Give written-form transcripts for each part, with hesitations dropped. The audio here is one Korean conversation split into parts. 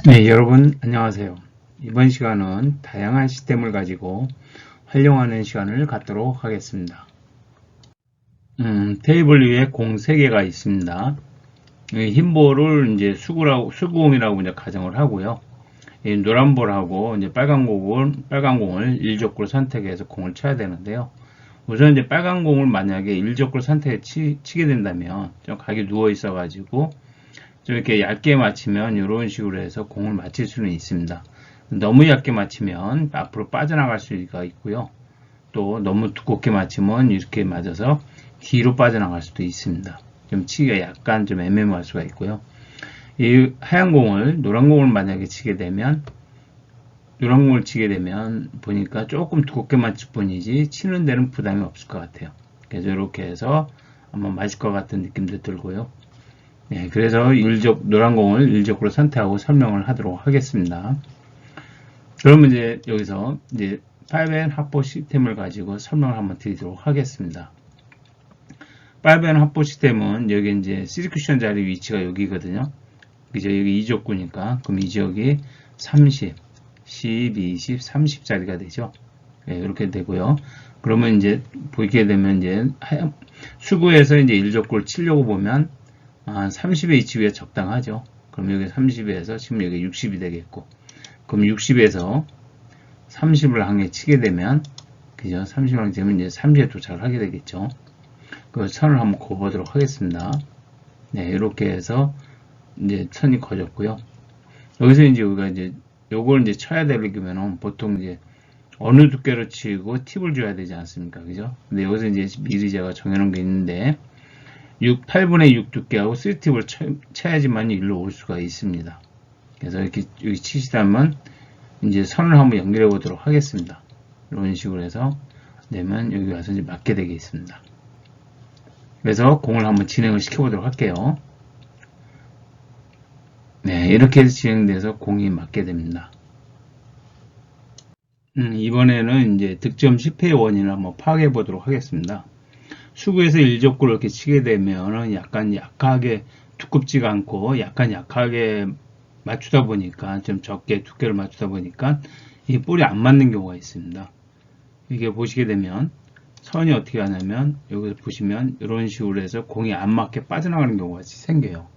네, 여러분 안녕하세요. 이번 시간은 다양한 시스템을 가지고 활용하는 시간을 갖도록 하겠습니다. 테이블 위에 공 3개가 있습니다. 흰 볼을 이제 수구공이라고 이제 가정을 하고요. 이 노란 볼하고 이제 빨간 공을 일족구로 선택해서 공을 쳐야 되는데요. 우선 이제 빨간 공을 만약에 일족구로 선택해 치게 된다면 좀 각이 누워 있어가지고 좀 이렇게 얇게 맞추면 이런 식으로 해서 공을 맞힐 수는 있습니다. 너무 얇게 맞추면 앞으로 빠져나갈 수가 있고요. 또 너무 두껍게 맞추면 이렇게 맞아서 뒤로 빠져나갈 수도 있습니다. 좀 치기가 약간 좀 애매모할 수가 있고요. 이 하얀 공을 노란 공을 만약에 치게 되면 노란 공을 치게 되면 보니까 조금 두껍게 맞출 뿐이지 치는 데는 부담이 없을 것 같아요. 그래서 이렇게 해서 한번 맞을 것 같은 느낌도 들고요. 네, 그래서 노란 공을 일적으로 선택하고 설명을 하도록 하겠습니다. 그러면 이제 여기서 이제 5N 합보 시스템을 가지고 설명을 한번 드리도록 하겠습니다. 5N 합보 시스템은 여기 이제 시큐션 자리 위치가 여기거든요. 그죠? 여기 2족구니까 그럼 이 지역이 30, 10, 20, 30 자리가 되죠. 네, 이렇게 되고요. 그러면 이제 보게 되면 이제 수구에서 이제 1족구를 치려고 보면 30의 위치가 적당하죠. 그럼 여기 30에서 지금 여기 60이 되겠고, 그럼 60에서 30을 향해 치게 되면, 그죠? 30을 향해 치면 이제 30에 도착을 하게 되겠죠. 그 선을 한번 그어보도록 하겠습니다. 네, 이렇게 해서 이제 선이 그어졌고요. 여기서 이제 우리가 이제 요걸 이제 쳐야 되려면은 보통 이제 어느 두께로 치고 팁을 줘야 되지 않습니까? 그죠? 근데 여기서 이제 미리 제가 정해놓은 게 있는데, 8분의 6 두께하고 3팁을 쳐야지만 일로 올 수가 있습니다. 그래서 이렇게 여기 치시다면 이제 선을 한번 연결해 보도록 하겠습니다. 이런 식으로 해서 내면 여기 와서 이제 맞게 되겠습니다. 그래서 공을 한번 진행을 시켜 보도록 할게요. 네, 이렇게 해서 진행돼서 공이 맞게 됩니다. 이번에는 이제 득점 실패의 원인을 한번 파악해 보도록 하겠습니다. 수구에서 1족구를 이렇게 치게 되면 약간 약하게 두껍지가 않고 약간 약하게 맞추다 보니까 좀 적게 두께를 맞추다 보니까 이 볼이 안 맞는 경우가 있습니다. 이게 보시게 되면 선이 어떻게 하냐면 여기서 보시면 이런 식으로 해서 공이 안 맞게 빠져나가는 경우가 생겨요.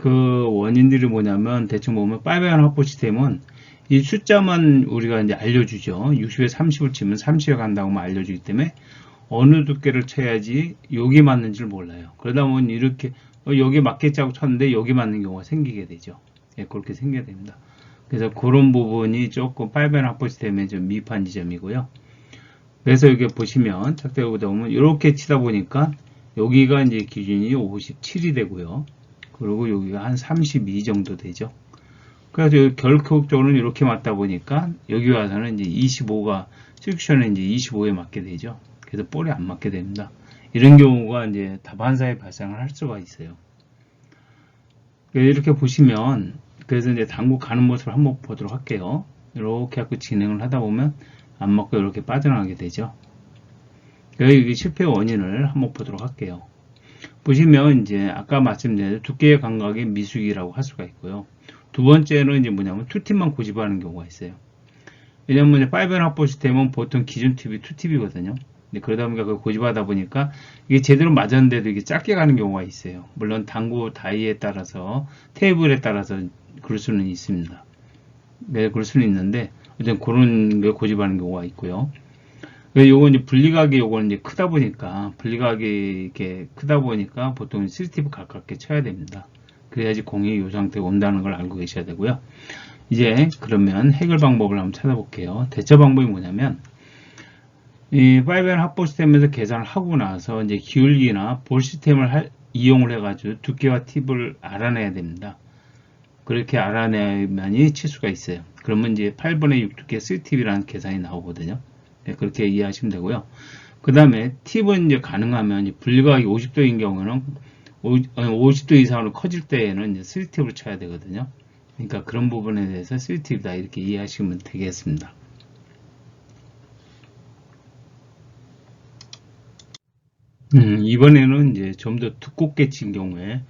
그 원인들이 뭐냐면 대충 보면 5번 확보 시스템은 이 숫자만 우리가 이제 알려주죠. 60에 30을 치면 30에 간다고 알려주기 때문에 어느 두께를 쳐야지 여기 맞는지를 몰라요. 그러다 보면 이렇게 여기 맞겠지 하고 쳤는데 여기 맞는 경우가 생기게 되죠. 예, 그렇게 생겨야 됩니다. 그래서 그런 부분이 조금 8번 확보 시스템의 좀 미흡한 지점이고요. 그래서 여기 보시면 착대해 보다 보면 이렇게 치다 보니까 여기가 이제 기준이 57이 되고요. 그리고 여기가 한 32 정도 되죠. 그래서 결국적으로는 이렇게 맞다 보니까 여기 와서는 이제 25가 섹션에 이제 25에 맞게 되죠. 그래서 볼이 안 맞게 됩니다. 이런 경우가 이제 다반사에 발생을 할 수가 있어요. 이렇게 보시면 그래서 이제 당구 가는 모습을 한번 보도록 할게요. 이렇게 하고 진행을 하다 보면 안 맞고 이렇게 빠져나가게 되죠. 여기 실패 원인을 한번 보도록 할게요. 보시면 이제 아까 말씀드린 두께의 감각의 미숙이라고 할 수가 있고요. 두 번째는 이제 뭐냐면 투팁만 고집하는 경우가 있어요. 왜냐면 이제 5앤 합보 시스템은 보통 기준 팁이 2팁이거든요. 그러다 보니까 그 고집하다 보니까 이게 제대로 맞았는데도 이게 작게 가는 경우가 있어요. 물론 당구 다이에 따라서 테이블에 따라서 그럴 수는 있습니다. 네, 그럴 수는 있는데 어쨌든 그런 걸 고집하는 경우가 있고요. 요건 이제 분리각이 요거는 이제 크다 보니까 분리각이 이렇게 크다 보니까 보통 3팁 가깝게 쳐야 됩니다. 그래야지 공이 이 상태에 온다는 걸 알고 계셔야 되고요. 이제 그러면 해결 방법을 한번 찾아볼게요. 대처 방법이 뭐냐면 이 5N 합보 시스템에서 계산을 하고 나서 이제 기울기나 볼 시스템을 이용을 해가지고 두께와 팁을 알아내야 됩니다. 그렇게 알아내야만이 칠 수가 있어요. 그러면 이제 8분의 6 두께 3팁이라는 계산이 나오거든요. 네, 그렇게 이해하시면 되고요. 그 다음에 팁은 이제 가능하면 분리각이 50도인 경우는 50도 이상으로 커질 때에는 이제 3팁을 쳐야 되거든요. 그러니까 그런 부분에 대해서 3팁이다 이렇게 이해하시면 되겠습니다. 이번에는 이제 좀 더 두껍게 친 경우에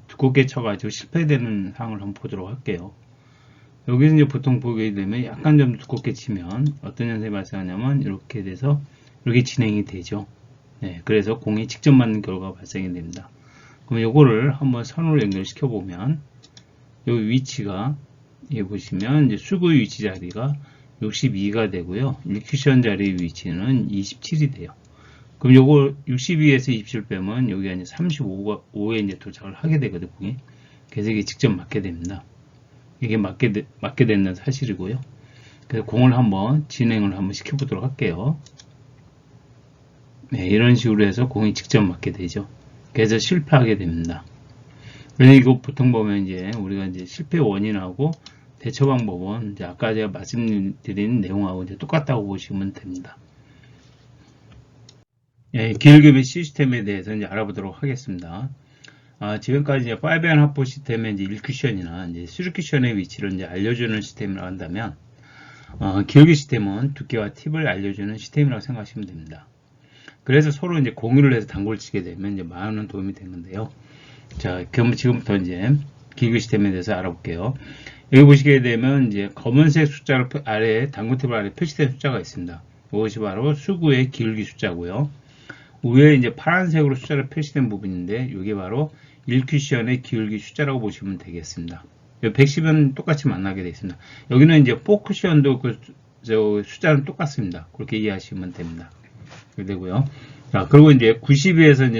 두껍게 쳐가지고 실패되는 상황을 한번 보도록 할게요. 여기서 이제 보통 보게 되면 약간 좀 두껍게 치면 어떤 현상이 발생하냐면 이렇게 돼서 이렇게 진행이 되죠. 네, 그래서 공이 직접 맞는 결과가 발생이 됩니다. 그럼 요거를 한번 선으로 연결시켜 보면 여기 위치가 여기 보시면 이제 수구의 위치 자리가 62가 되고요. 1쿠션 자리의 위치는 27이 돼요. 그럼 요거 62에서 27 빼면 여기가 이제 35에 이제 도착을 하게 되거든요. 공이. 그래서 이게 직접 맞게 됩니다. 이게 맞게 되는 사실이고요. 그래서 공을 한번 진행을 한번 시켜보도록 할게요. 네, 이런 식으로 해서 공이 직접 맞게 되죠. 그래서 실패하게 됩니다. 그래서 이거 보통 보면 이제 우리가 이제 실패 원인하고 대처 방법은 이제 아까 제가 말씀드린 내용하고 이제 똑같다고 보시면 됩니다. 예, 기울기배 시스템에 대해서 이제 알아보도록 하겠습니다. 지금까지 이제 5N 합보 시스템의 이제 1쿠션이나 이제 3쿠션의 위치를 이제 알려주는 시스템이라고 한다면, 기울기 시스템은 두께와 팁을 알려주는 시스템이라고 생각하시면 됩니다. 그래서 서로 이제 공유를 해서 당구를 치게 되면 이제 많은 도움이 되는데요. 자, 그럼 지금부터 이제 기울기 시스템에 대해서 알아볼게요. 여기 보시게 되면 이제 검은색 숫자로 아래 당구 팁 아래 표시된 숫자가 있습니다. 이것이 바로 수구의 기울기 숫자고요. 위에 이제 파란색으로 숫자로 표시된 부분인데 이게 바로 1쿠션의 기울기 숫자라고 보시면 되겠습니다. 110은 똑같이 만나게 되어 있습니다. 여기는 이제 4쿠션도 숫자는 똑같습니다. 그렇게 이해하시면 됩니다. 그렇게 되고요. 자, 그리고 이제 90에서 이제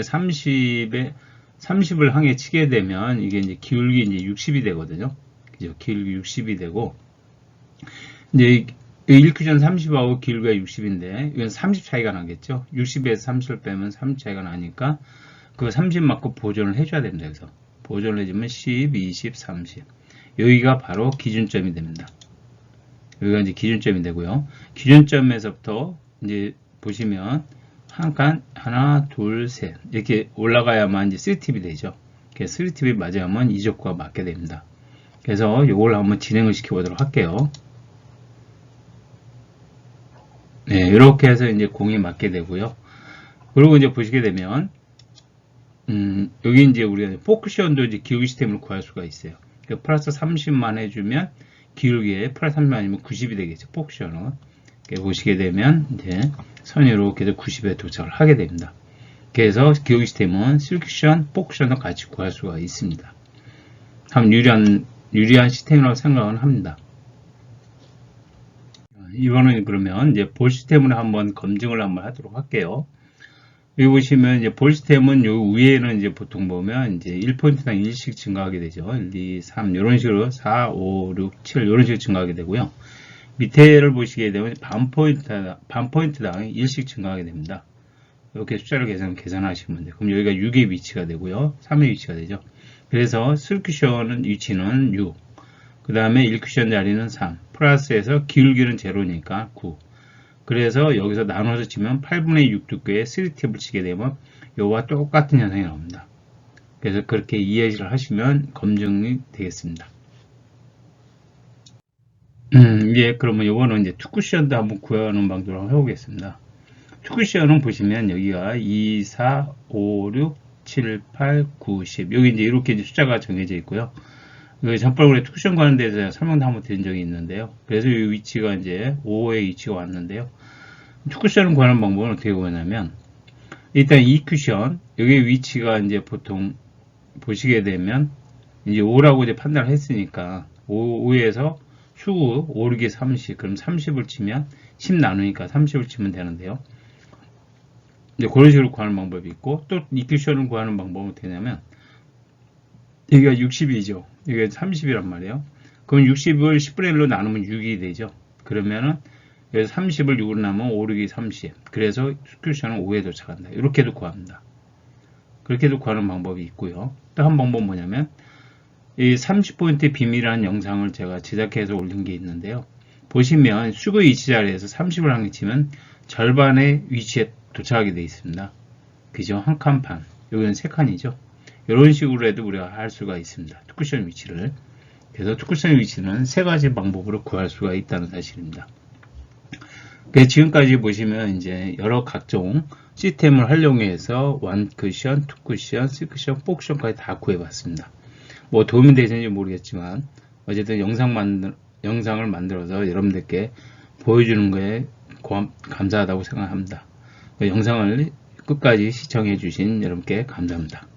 30을 항해 치게 되면 이게 이제 기울기 이제 60이 되거든요. 그죠? 기울기 60이 되고 이제 1쿠션 30하고 기울기가 60인데 이건 30 차이가 나겠죠. 60에서 30을 빼면 30 차이가 나니까 그 30만큼 보존을 해줘야 됩니다. 그래서 보존을 해주면 10, 20, 30 여기가 바로 기준점이 됩니다. 여기가 이제 기준점이 되고요. 기준점에서부터 이제 보시면 한 칸 하나, 둘, 셋 이렇게 올라가야만 이제 3팁이 되죠. 3팁이 맞으면 이적과 맞게 됩니다. 그래서 이걸 한번 진행을 시켜 보도록 할게요. 네, 이렇게 해서 이제 공이 맞게 되고요. 그리고 이제 보시게 되면, 여기 이제 우리가 포크션도 이제 기울기 시스템을 구할 수가 있어요. 그러니까 플러스 30만 해주면 기울기에 플러스 30만 아니면 90이 되겠죠. 포크션은. 보시게 되면 이제 선이 이렇게 해서 90에 도착을 하게 됩니다. 그래서 기울기 시스템은 3쿠션, 포크션도 같이 구할 수가 있습니다. 참 유리한 시스템이라고 생각은 합니다. 이번은 그러면 이제 볼 시스템으로 한번 검증을 한번 하도록 할게요. 여기 보시면 이제 볼 시스템은 요 위에는 이제 보통 보면 이제 1포인트당 1씩 증가하게 되죠. 1, 2, 3 이런 식으로 4, 5, 6, 7 이런 식으로 증가하게 되고요. 밑에를 보시게 되면 반 포인트당 1씩 증가하게 됩니다. 이렇게 숫자를 계산하시면 돼요. 그럼 여기가 6의 위치가 되고요. 3의 위치가 되죠. 그래서 3쿠션은 위치는 6. 그 다음에 1쿠션 자리는 3. 플러스해서 기울기는 0니까 9. 그래서 여기서 나눠서 치면 8분의 6 두께의 3팁을 치게 되면 이거와 똑같은 현상이 나옵니다. 그래서 그렇게 이해를 하시면 검증이 되겠습니다. 예, 그러면 이거는 이제 2쿠션도 한번 구하는 방법으로 한번 해보겠습니다. 2쿠션은 보시면 여기가 2, 4, 5, 6, 7, 8, 9, 10. 여기 이제 이렇게 이제 숫자가 정해져 있고요. 전번에 투쿠션 가는 데서 설명도 한번 드린 적이 있는데요. 그래서 이 위치가 이제 5의 위치가 왔는데요. 투쿠션을 구하는 방법은 어떻게 구하냐면, 일단 2쿠션, 여기 위치가 이제 보통 보시게 되면, 이제 5라고 이제 판단을 했으니까, 5에서 수구, 5, 6에 30, 그럼 30을 치면 10 나누니까 30을 치면 되는데요. 이제 그런 식으로 구하는 방법이 있고, 또 2쿠션을 구하는 방법은 어떻게 되냐면, 여기가 60이죠. 여기가 30이란 말이에요. 그럼 60을 10분의 1로 나누면 6이 되죠. 그러면은 여기서 30을 6으로 나누면 5, 6이 30. 그래서 쿠션은 5에 도착한다. 이렇게도 구합니다. 그렇게도 구하는 방법이 있고요. 또 한 방법은 뭐냐면 이 30포인트 비밀이라는 영상을 제가 제작해서 올린 게 있는데요. 보시면 수구의 위치 자리에서 30을 한 개 치면 절반의 위치에 도착하게 되어 있습니다. 그죠? 한 칸 반. 여기는 세 칸이죠. 이런 식으로 해도 우리가 할 수가 있습니다. 투쿠션 위치를. 그래서 투쿠션 위치는 세 가지 방법으로 구할 수가 있다는 사실입니다. 그래서 지금까지 보시면 이제 여러 각종 시스템을 활용해서 1쿠션, 2쿠션, 3쿠션, 4쿠션까지 다 구해봤습니다. 뭐 도움이 되시는지 모르겠지만 어쨌든 영상을 만들어서 여러분들께 보여주는 거에 감사하다고 생각합니다. 영상을 끝까지 시청해 주신 여러분께 감사합니다.